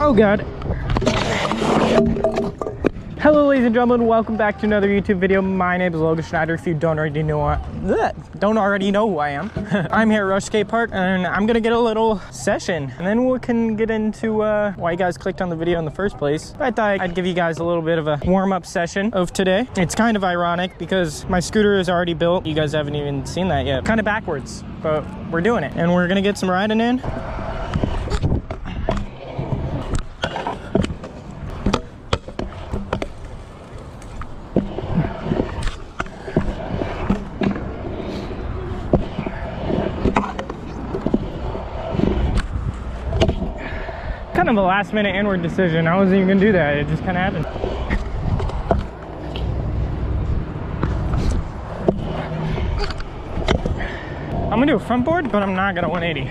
Oh God. Hello ladies and gentlemen, welcome back to another YouTube video. My name is Logan Schnider. If you don't already know who I am. I'm here at Rush Skate Park and I'm gonna get a little session and then we can get into why you guys clicked on the video in the first place. I thought I'd give you guys a little bit of a warm-up session of today. It's kind of ironic because my scooter is already built. You guys haven't even seen that yet. Kind of backwards, but we're doing it and we're gonna get some riding in. Kind of a last minute inward decision. I wasn't even gonna do that. It just kind of happened. I'm gonna do a front board, but I'm not gonna 180.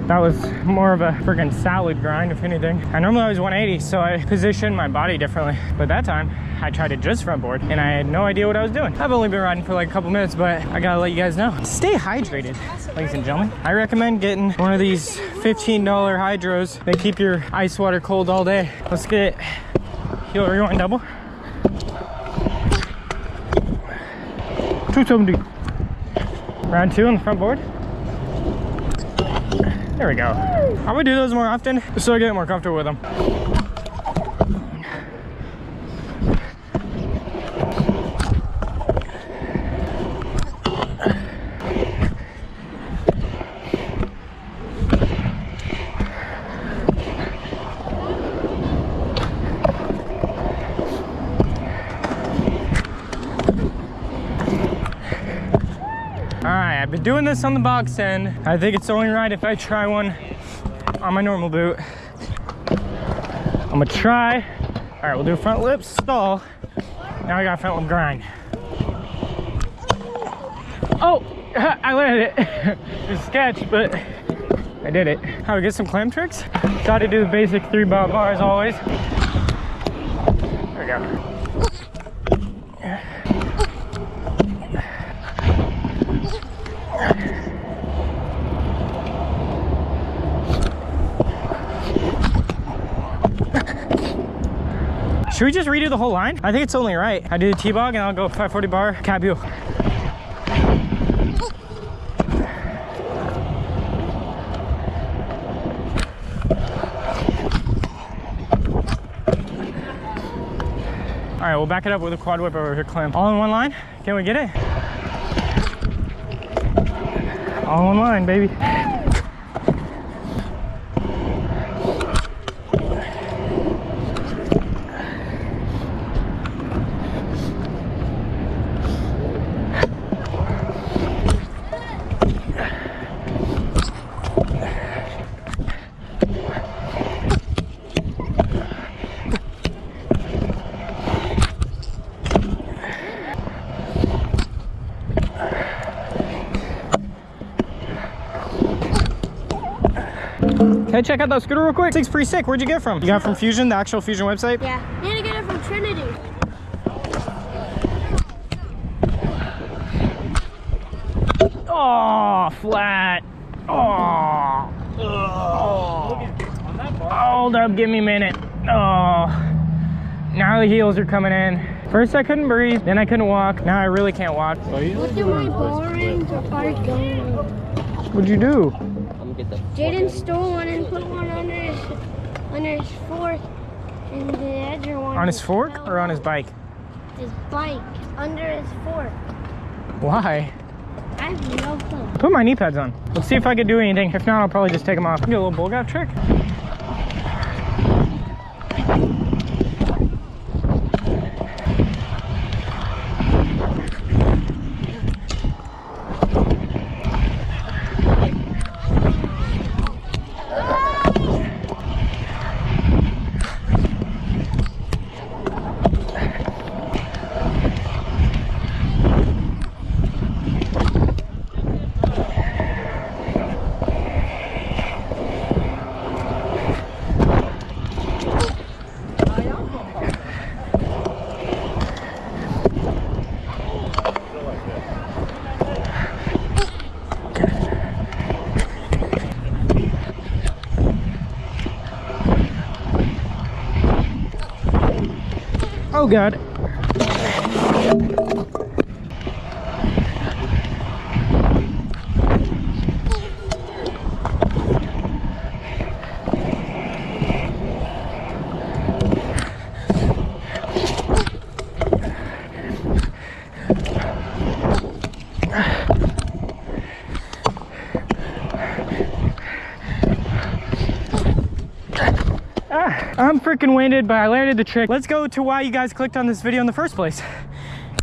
That was more of a freaking salad grind, if anything. I normally always 180, so I position my body differently. But that time, I tried to just front board, and I had no idea what I was doing. I've only been riding for like a couple minutes, but I gotta let you guys know. Stay hydrated, ladies and gentlemen. I recommend getting one of these $15 hydros. They keep your ice water cold all day. Let's get heel rewind double. 270. Round two on the front board. There we go. I would do those more often, so I get more comfortable with them. Alright, I've been doing this on the box end. I think it's only right if I try one on my normal boot. I'm gonna try. Alright, we'll do front lip stall. Now I got front lip grind. Oh, I landed it. It's sketch, but I did it. How we get some clam tricks? Gotta do the basic 3 bars always. There we go. Should we just redo the whole line? I think it's only right. I do the T-bog and I'll go 540 bar cab heel. All right, we'll back it up with a quad whip over here, clam. All in one line. Can we get it? All in one line, baby. Hey, check out that scooter real quick. It's pretty sick. Where'd you get it from? You got it from Fuzion, the actual Fuzion website? Yeah. I need to get it from Trinity. Oh, flat. Oh. Hold up, give me a minute. Oh. Now the heels are coming in. First I couldn't breathe, then I couldn't walk. Now I really can't walk. Look at my ball rings are gone. What'd you do? Jaden stole one and put one under his fork, and the other one. On his fork or on his bike? His bike, under his fork. Why? I have no clue. Put my knee pads on. Let's see if I can do anything. If not, I'll probably just take them off. Get a little bull gap trick. Oh God. I'm freaking winded, but I landed the trick. Let's go to why you guys clicked on this video in the first place.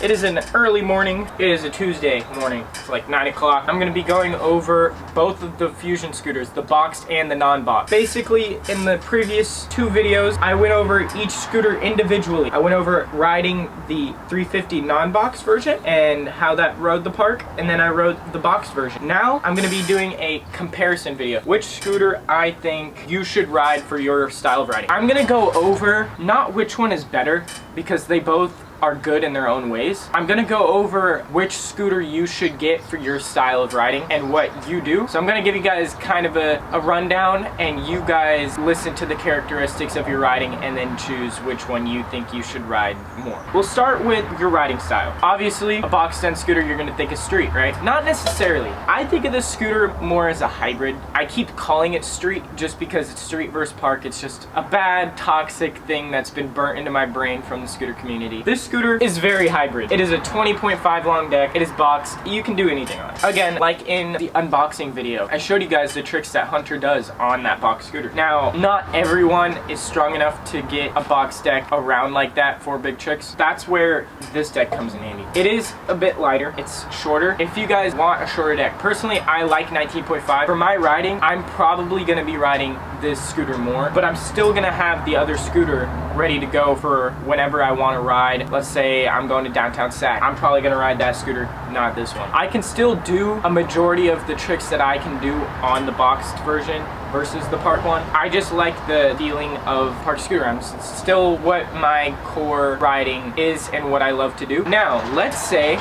It is an early morning. It is a Tuesday morning. It's like 9 o'clock. I'm gonna be going over both of the Fuzion scooters, the boxed and the non-boxed. Basically, in the previous 2 videos, I went over each scooter individually. I went over riding the 350 non-boxed version and how that rode the park, and then I rode the boxed version. Now, I'm gonna be doing a comparison video. Which scooter I think you should ride for your style of riding. I'm gonna go over not which one is better, because they both are good in their own ways. I'm gonna go over which scooter you should get for your style of riding and what you do. So I'm gonna give you guys kind of a rundown, and you guys listen to the characteristics of your riding and then choose which one you think you should ride more. We'll start with your riding style. Obviously, a boxed end scooter, you're gonna think of street, right? Not necessarily. I think of this scooter more as a hybrid. I keep calling it street just because it's street versus park. It's just a bad, toxic thing that's been burnt into my brain from the scooter community. This scooter is very hybrid. It is a 20.5 long deck. It is boxed. You can do anything on it. Again, like in the unboxing video, I showed you guys the tricks that Hunter does on that boxed scooter. Now, not everyone is strong enough to get a box deck around like that for big tricks. That's where this deck comes in handy. It is a bit lighter. It's shorter. If you guys want a shorter deck, personally, I like 19.5. For my riding, I'm probably gonna be riding this scooter more, but I'm still gonna have the other scooter ready to go for whenever I want to ride. Let's say I'm going to downtown Sac. I'm probably gonna ride that scooter, not this one. I can still do a majority of the tricks that I can do on the boxed version versus the park one. I just like the feeling of park scooter. It's still what my core riding is and what I love to do. Now, let's say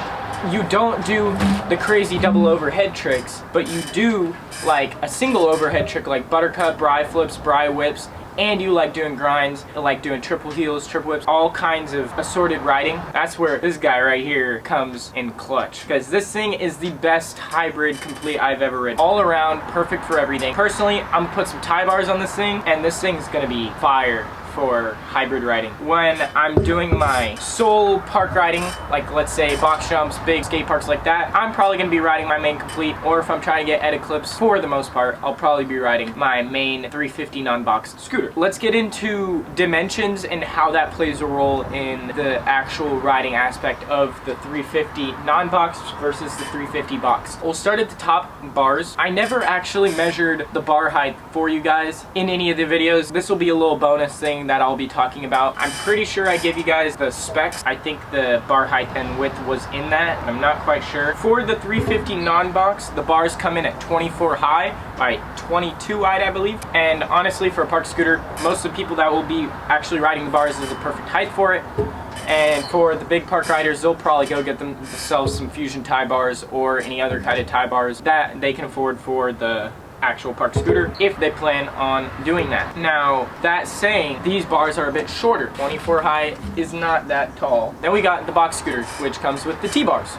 you don't do the crazy double overhead tricks, but you do like a single overhead trick like buttercut, bri flips, bri whips, and you like doing grinds, like doing triple heels, triple whips, all kinds of assorted riding. That's where this guy right here comes in clutch, because this thing is the best hybrid complete I've ever ridden. All around, perfect for everything. Personally, I'm gonna put some tie bars on this thing, and this thing's gonna be fire for hybrid riding. When I'm doing my sole park riding, like let's say box jumps, big skate parks like that, I'm probably gonna be riding my main complete, or if I'm trying to get edit clips, for the most part, I'll probably be riding my main 350 non-boxed scooter. Let's get into dimensions and how that plays a role in the actual riding aspect of the 350 non-boxed versus the 350 boxed. We'll start at the top, bars. I never actually measured the bar height for you guys in any of the videos. This will be a little bonus thing that I'll be talking about. I'm pretty sure I give you guys the specs. I think the bar height and width was in that. I'm not quite sure. For the 350 non-box, the bars come in at 24 high by 22 wide, I believe. And honestly, for a park scooter, most of the people that will be actually riding the bars is the perfect height for it. And for the big park riders, they'll probably go get themselves some Fuzion tie bars or any other kind of tie bars that they can afford for the actual park scooter if they plan on doing that. Now, that saying, these bars are a bit shorter. 24 high is not that tall. Then we got the box scooter, which comes with the T-bars.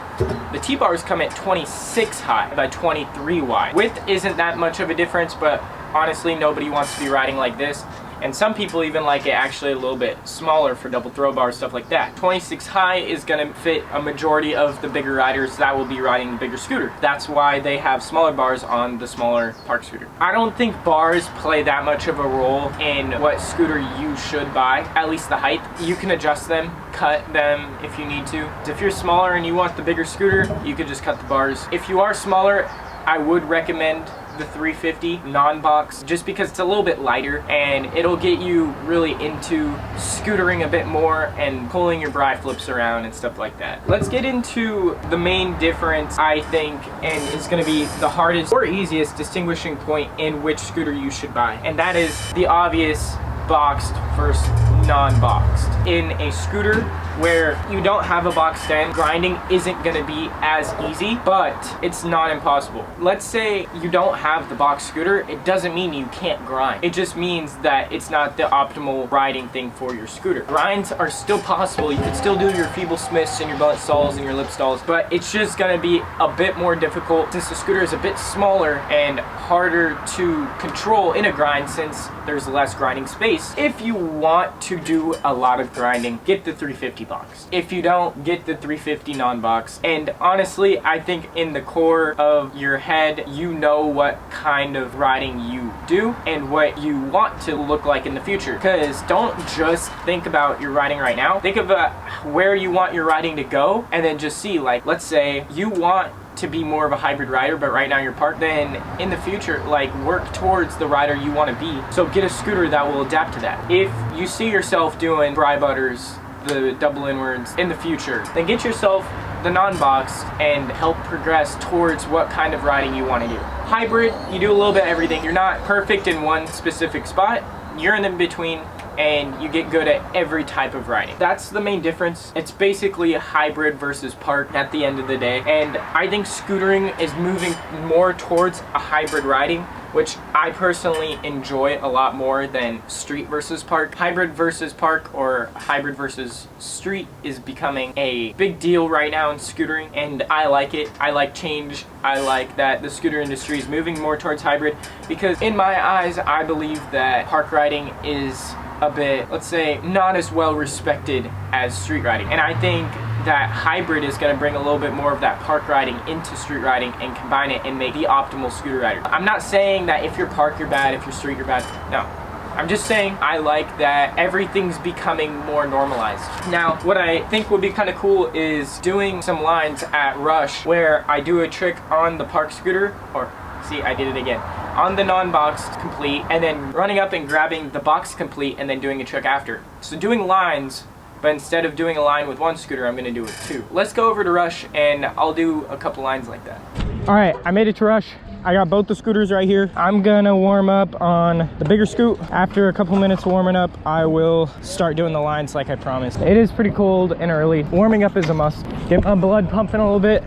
The T-bars come at 26 high by 23 wide. Width isn't that much of a difference, but honestly, nobody wants to be riding like this. And some people even like it actually a little bit smaller for double throw bars, stuff like that. 26 high is gonna fit a majority of the bigger riders that will be riding the bigger scooter. That's why they have smaller bars on the smaller park scooter. I don't think bars play that much of a role in what scooter you should buy, at least the height. You can adjust them, cut them if you need to. If you're smaller and you want the bigger scooter, you could just cut the bars. If you are smaller, I would recommend the 350 non-box just because it's a little bit lighter and it'll get you really into scootering a bit more and pulling your bri flips around and stuff like that. Let's get into the main difference, I think, and is going to be the hardest or easiest distinguishing point in which scooter you should buy, and that is the obvious boxed versus non-boxed. In a scooter where you don't have a boxed end, grinding isn't gonna be as easy, but it's not impossible. Let's say you don't have the boxed scooter, it doesn't mean you can't grind. It just means that it's not the optimal riding thing for your scooter. Grinds are still possible. You can still do your feeble smiths and your butt stalls and your lip stalls, but it's just gonna be a bit more difficult since the scooter is a bit smaller and harder to control in a grind since there's less grinding space. If you want to do a lot of grinding, get the 350 box. If you don't, get the 350 non-box. And honestly, I think in the core of your head, you know what kind of riding you do and what you want to look like in the future. Because don't just think about your riding right now. Think about where you want your riding to go and then just see, like, let's say you want to be more of a hybrid rider, but right now you're parked, then in the future, like, work towards the rider you want to be. So get a scooter that will adapt to that. If you see yourself doing dry butters, the double inwards in the future, then get yourself the non-box and help progress towards what kind of riding you want to do. Hybrid, you do a little bit of everything. You're not perfect in one specific spot. You're in the between, and you get good at every type of riding. That's the main difference. It's basically a hybrid versus park at the end of the day. And I think scootering is moving more towards a hybrid riding, which I personally enjoy a lot more than street versus park. Hybrid versus park or hybrid versus street is becoming a big deal right now in scootering, and I like it. I like change. I like that the scooter industry is moving more towards hybrid because in my eyes, I believe that park riding is a bit, let's say, not as well respected as street riding. And I think that hybrid is going to bring a little bit more of that park riding into street riding and combine it and make the optimal scooter rider. I'm not saying that if you're park you're bad, if you're street you're bad. No. I'm just saying I like that everything's becoming more normalized. Now, what I think would be kind of cool is doing some lines at Rush where I do a trick on the park scooter, or see, I did it again, on the non-boxed complete, and then running up and grabbing the box complete and then doing a trick after. So doing lines, but instead of doing a line with one scooter, I'm gonna do it with two. Let's go over to Rush and I'll do a couple lines like that. All right, I made it to Rush. I got both the scooters right here. I'm gonna warm up on the bigger scoot. After a couple minutes warming up, I will start doing the lines like I promised. It is pretty cold and early. Warming up is a must. Get my blood pumping a little bit.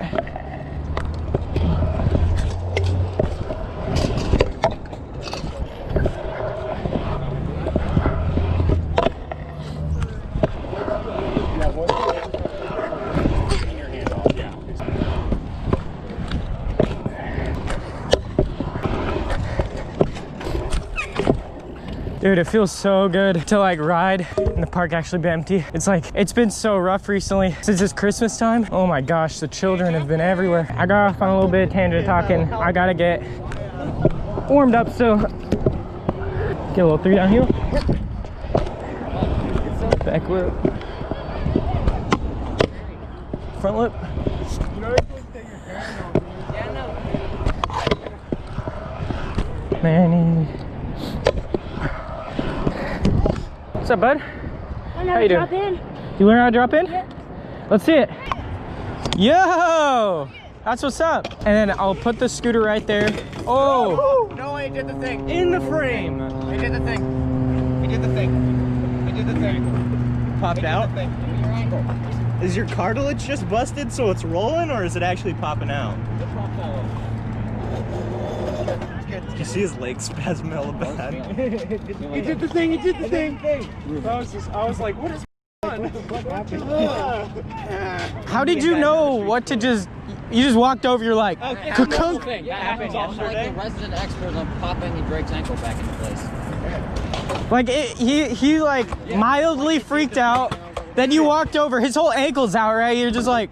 Dude, it feels so good to like ride and the park actually be empty. It's like, it's been so rough recently since it's Christmas time. Oh my gosh, the children have been everywhere. I got off on a little bit of tangent talking. I gotta get warmed up, so get a little 3 downhill. Back whip. Front lip. Manny. What's up, bud? How you doing? Drop in. You learn how to drop in? Yeah. Let's see it. Yo! That's what's up. And then I'll put the scooter right there. Oh! No, I did the thing. In the frame. I did the thing. I did the thing. I did the thing. Popped out? Is your cartilage just busted so it's rolling, or is it actually popping out? You see his leg spasm hella bad. He did the thing, he did the thing. I was like, what is How did you know what to just, you just walked over, you're like, thing. That happens I'm like the resident expert on popping Drake's ankle back into place. like he like mildly freaked out. Then you walked over, his whole ankle's out, right? You're just like.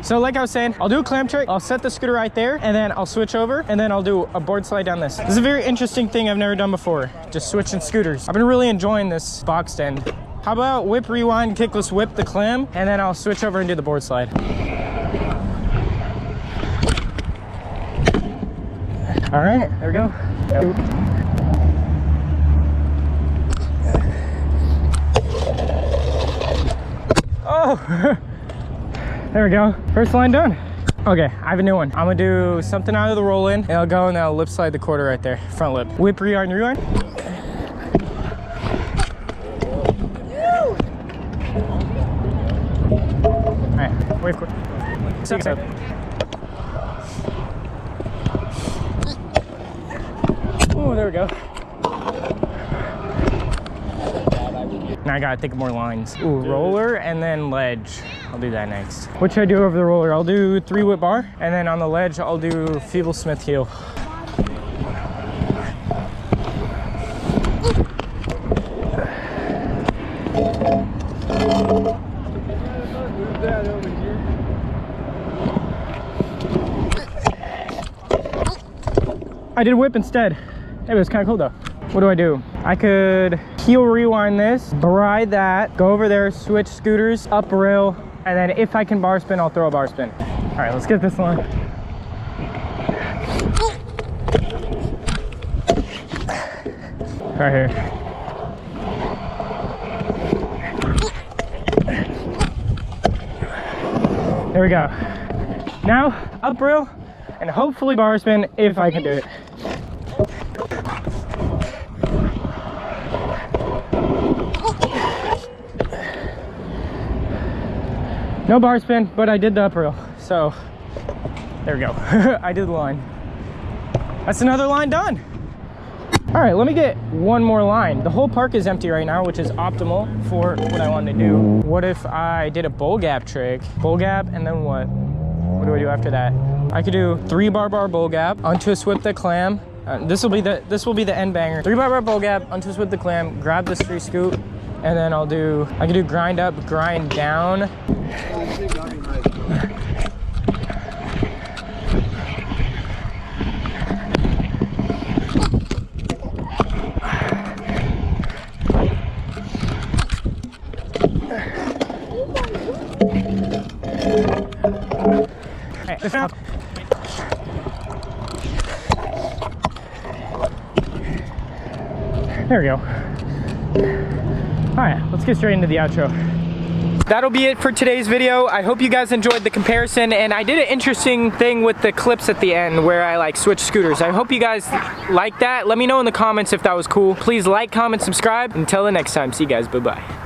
So like I was saying, I'll do a clamp trick, I'll set the scooter right there, and then I'll switch over, and then I'll do a board slide down this. This is a very interesting thing I've never done before, just switching scooters. I've been really enjoying this boxed end. How about whip, rewind, kickless whip the clam, and then I'll switch over and do the board slide. All right, there we go. Oh! There we go. First line done. Okay, I have a new one. I'm gonna do something out of the roll in, and I'll go and I'll lip slide the quarter right there. Front lip. Whip, rewind, rewind. Wave quick. Oh, there we go. Now I gotta think of more lines. Ooh, roller and then ledge. I'll do that next. What should I do over the roller? I'll do 3-whip bar, and then on the ledge, I'll do feeble Smith heel. I did whip instead. It was kind of cool though. What do I do? I could heel rewind this, bride that, go over there, switch scooters, up rail, and then if I can bar spin, I'll throw a bar spin. All right, let's get this line. Right here. There we go. Now, up rail, and hopefully bar spin if I can do it. No bar spin, but I did the up rail. So there we go. I did the line. That's another line done. All right, let me get one more line. The whole park is empty right now, which is optimal for what I wanted to do. What if I did a bull gap trick? Bull gap, and then what? What do I do after that? I could do 3-bar bull gap, untwist whip the clam. This will be the end banger. 3-bar bull gap, untwist whip the clam, grab the street scoop, and then I can do grind up, grind down. There we go. All right, let's get straight into the outro. That'll be it for today's video. I hope you guys enjoyed the comparison, and I did an interesting thing with the clips at the end where I like switch scooters. I hope you guys like that. Let me know in the comments if that was cool. Please like, comment, subscribe. Until the next time, see you guys, bye-bye.